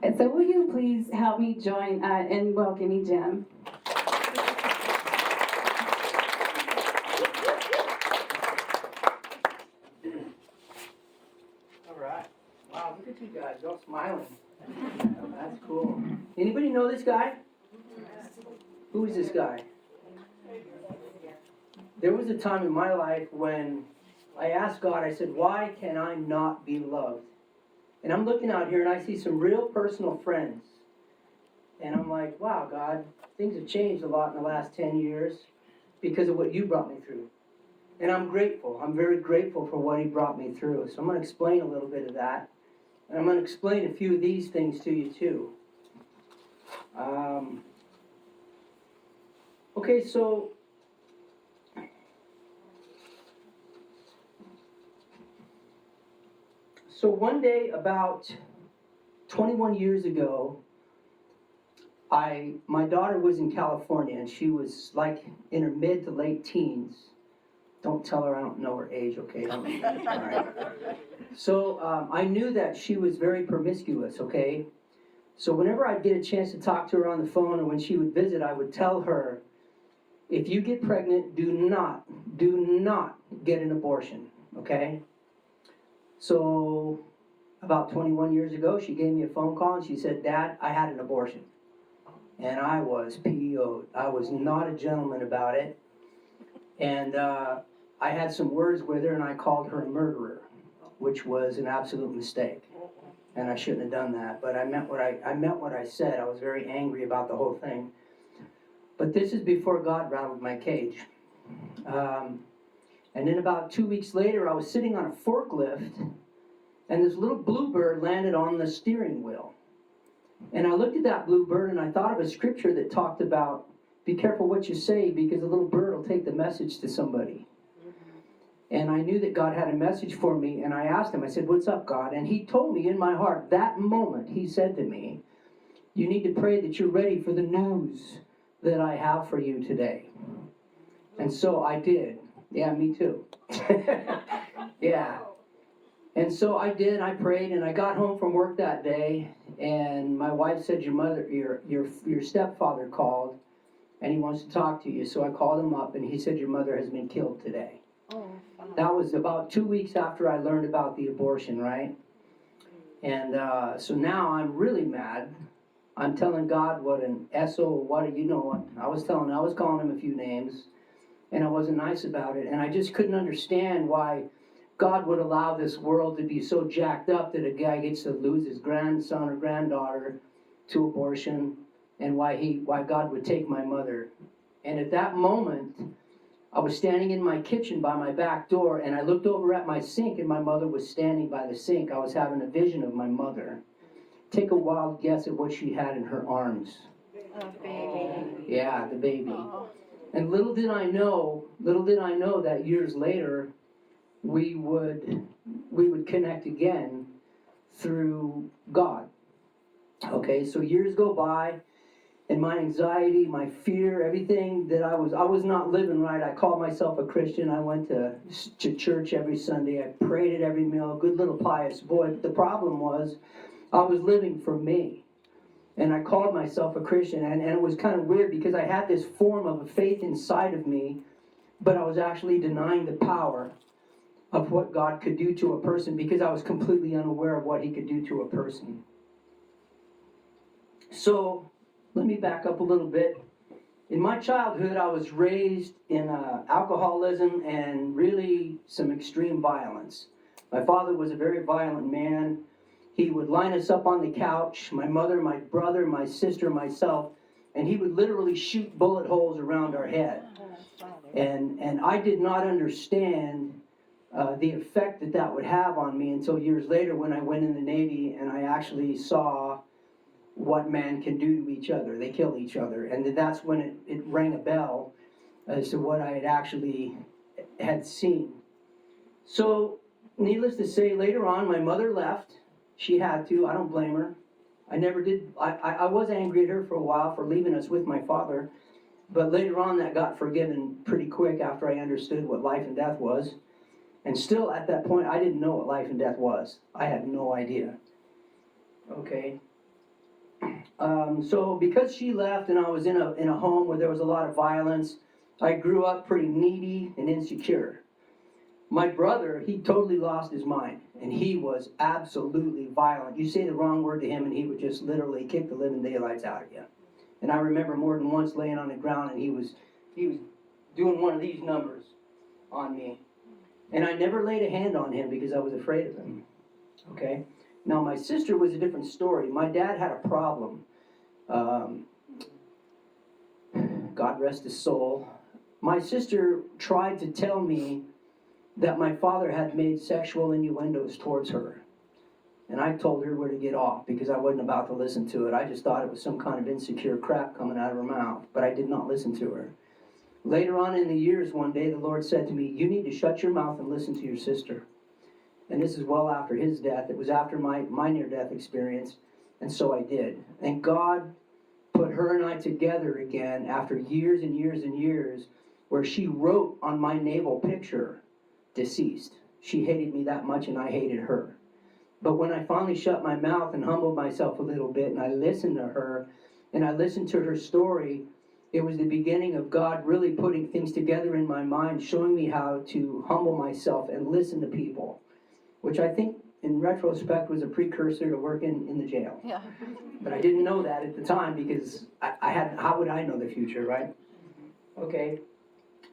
So will you please help me join in welcoming Jim? All right. Wow, look at you guys, all smiling. That's cool. Anybody know this guy? Who is this guy? There was a time in my life when I asked God, I said, why can I not be loved? And I'm looking out here and I see some real personal friends. And I'm like, wow, God, things have changed a lot in the last 10 years because of what you brought me through. And I'm grateful. I'm very grateful for what he brought me through. So I'm going to explain a little bit of that. And I'm going to explain a few of these things to you too. Okay, so one day about 21 years ago, my daughter was in California and she was like in her mid to late teens. Don't tell her I don't know her age, okay? All right. So I knew that she was very promiscuous, okay? So whenever I'd get a chance to talk to her on the phone or when she would visit, I would tell her, if you get pregnant, do not get an abortion, okay? So about 21 years ago, she gave me a phone call and she said, Dad, I had an abortion. And I was PO'd. I was not a gentleman about it. And I had some words with her and I called her a murderer, which was an absolute mistake. And I shouldn't have done that, but I meant what I said. I was very angry about the whole thing. But this is before God rattled my cage. And then about 2 weeks later, I was sitting on a forklift, and this little bluebird landed on the steering wheel. And I looked at that bluebird, and I thought of a scripture that talked about, be careful what you say, because the little bird will take the message to somebody. And I knew that God had a message for me, and I asked him, I said, what's up, God? And he told me in my heart, that moment, he said to me, you need to pray that you're ready for the news that I have for you today. And so I did. Yeah, me too. Yeah. And so I did, I prayed, and I got home from work that day, and my wife said, your stepfather called, and he wants to talk to you. So I called him up, and he said, your mother has been killed today. That was about 2 weeks after I learned about the abortion, right? And so now I'm really mad. I'm telling God what an SO, I was calling him a few names, and I wasn't nice about it. And I just couldn't understand why God would allow this world to be so jacked up that a guy gets to lose his grandson or granddaughter to abortion, and why God would take my mother. And at that moment, I was standing in my kitchen by my back door, and I looked over at my sink, and my mother was standing by the sink. I was having a vision of my mother. Take a wild guess at what she had in her arms. A baby. Yeah, the baby. And little did I know that years later, we would connect again through God. Okay, so years go by, and my anxiety, my fear, everything that I was not living right. I called myself a Christian. I went to church every Sunday. I prayed at every meal. Good little pious boy. But the problem was, I was living for me. And I called myself a Christian. And it was kind of weird because I had this form of a faith inside of me, but I was actually denying the power of what God could do to a person because I was completely unaware of what he could do to a person. So, let me back up a little bit. In my childhood, I was raised in alcoholism and really some extreme violence. My father was a very violent man. He would line us up on the couch, my mother, my brother, my sister, myself, and he would literally shoot bullet holes around our head. And I did not understand the effect that would have on me until years later when I went in the Navy and I actually saw what man can do to each other. They kill each other. And that's when it rang a bell as to what I had seen. So, needless to say, later on, my mother left. She had to. I don't blame her. I never did. I was angry at her for a while for leaving us with my father. But later on, that got forgiven pretty quick after I understood what life and death was. And still, at that point, I didn't know what life and death was. I had no idea. Okay. So because she left and I was in a home where there was a lot of violence, I grew up pretty needy and insecure. My brother, he totally lost his mind, and he was absolutely violent. You say the wrong word to him, and he would just literally kick the living daylights out of you. And I remember more than once laying on the ground, and he was doing one of these numbers on me. And I never laid a hand on him because I was afraid of him. Okay? Now, my sister was a different story. My dad had a problem. God rest his soul. My sister tried to tell me that my father had made sexual innuendos towards her. And I told her where to get off because I wasn't about to listen to it. I just thought it was some kind of insecure crap coming out of her mouth, but I did not listen to her. Later on in the years, one day, the Lord said to me, you need to shut your mouth and listen to your sister. And this is well after his death. It was after my near-death experience, and so I did. And God put her and I together again after years and years and years, where she wrote on my naval picture, deceased. She hated me that much, and I hated her. But when I finally shut my mouth and humbled myself a little bit, and I listened to her, and I listened to her story, it was the beginning of God really putting things together in my mind, showing me how to humble myself and listen to people, which I think, in retrospect, was a precursor to working in the jail. Yeah. But I didn't know that at the time because how would I know the future, right? Okay.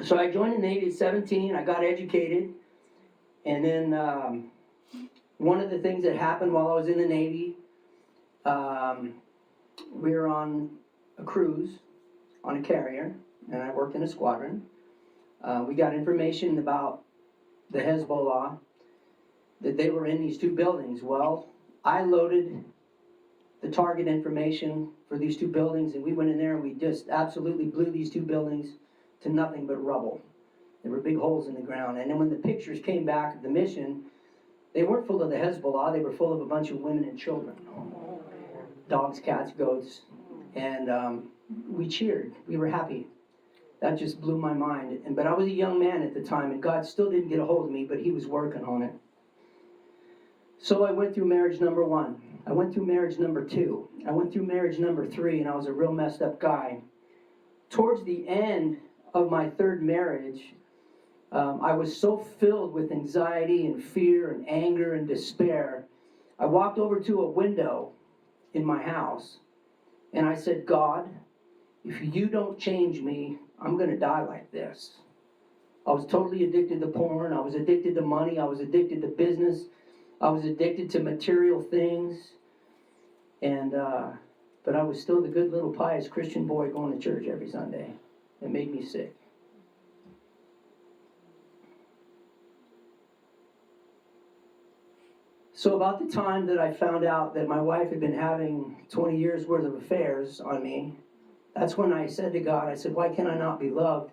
So I joined the Navy at 17. I got educated. And then one of the things that happened while I was in the Navy, we were on a cruise on a carrier, and I worked in a squadron. We got information about the Hezbollah, that they were in these two buildings. Well, I loaded the target information for these two buildings, and we went in there and we just absolutely blew these two buildings to nothing but rubble. There were big holes in the ground. And then when the pictures came back of the mission, they weren't full of the Hezbollah, they were full of a bunch of women and children. Dogs, cats, goats. And we cheered. We were happy. That just blew my mind. But I was a young man at the time, and God still didn't get a hold of me, but he was working on it. So I went through marriage number 1. I went through marriage number 2. I went through marriage number 3, and I was a real messed up guy. Towards the end of my third marriage, I was so filled with anxiety and fear and anger and despair. I walked over to a window in my house, and I said, God, if you don't change me, I'm going to die like this. I was totally addicted to porn. I was addicted to money. I was addicted to business. I was addicted to material things. And but I was still the good little pious Christian boy going to church every Sunday. It made me sick. So about the time that I found out that my wife had been having 20 years worth of affairs on me, that's when I said to God, I said, why can I not be loved?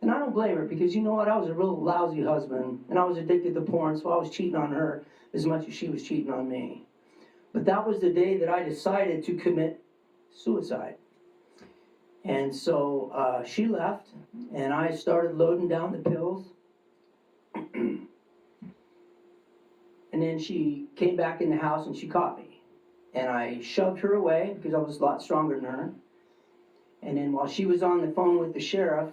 And I don't blame her, because you know what? I was a real lousy husband, and I was addicted to porn, so I was cheating on her as much as she was cheating on me. But that was the day that I decided to commit suicide. And so she left, and I started loading down the pills. And then she came back in the house and she caught me. And I shoved her away because I was a lot stronger than her. And then while she was on the phone with the sheriff,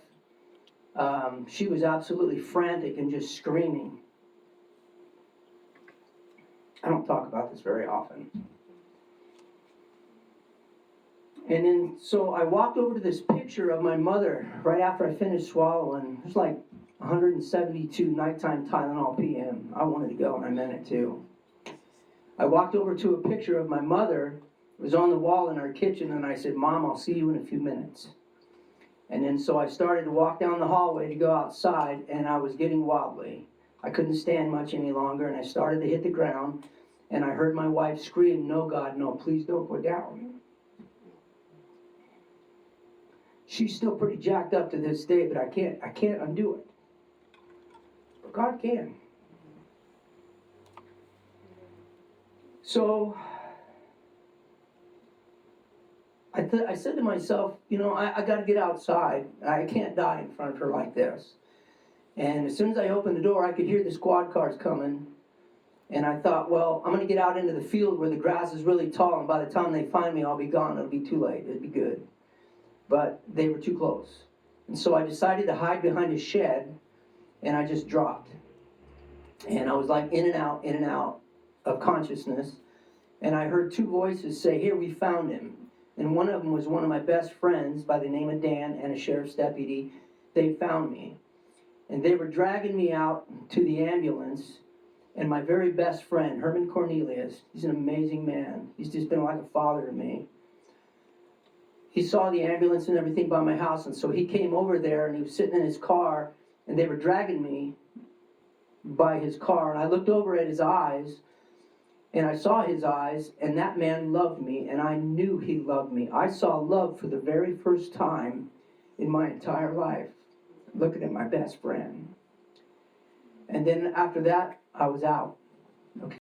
she was absolutely frantic and just screaming. I don't talk about this very often. And then, so I walked over to this picture of my mother right after I finished swallowing. It was like 172 nighttime Tylenol PM. I wanted to go, and I meant it too. I walked over to a picture of my mother. It was on the wall in our kitchen, and I said, Mom, I'll see you in a few minutes. And then so I started to walk down the hallway to go outside, and I was getting wobbly. I couldn't stand much any longer, and I started to hit the ground, and I heard my wife scream, no, God, no, please don't go down. She's still pretty jacked up to this day, but I can't undo it. But God can. So I said to myself, you know, I got to get outside. I can't die in front of her like this. And as soon as I opened the door, I could hear the squad cars coming. And I thought, well, I'm going to get out into the field where the grass is really tall, and by the time they find me, I'll be gone. It'll be too late. It'll be good. But they were too close. And so I decided to hide behind a shed, and I just dropped. And I was like in and out of consciousness. And I heard two voices say, "Here, we found him." And one of them was one of my best friends by the name of Dan and a sheriff's deputy. They found me. And they were dragging me out to the ambulance. And my very best friend, Herman Cornelius, he's an amazing man. He's just been like a father to me. He saw the ambulance and everything by my house, and so he came over there, and he was sitting in his car, and they were dragging me by his car. And I looked over at his eyes, and I saw his eyes, and that man loved me, and I knew he loved me. I saw love for the very first time in my entire life, looking at my best friend. And then after that, I was out. Okay.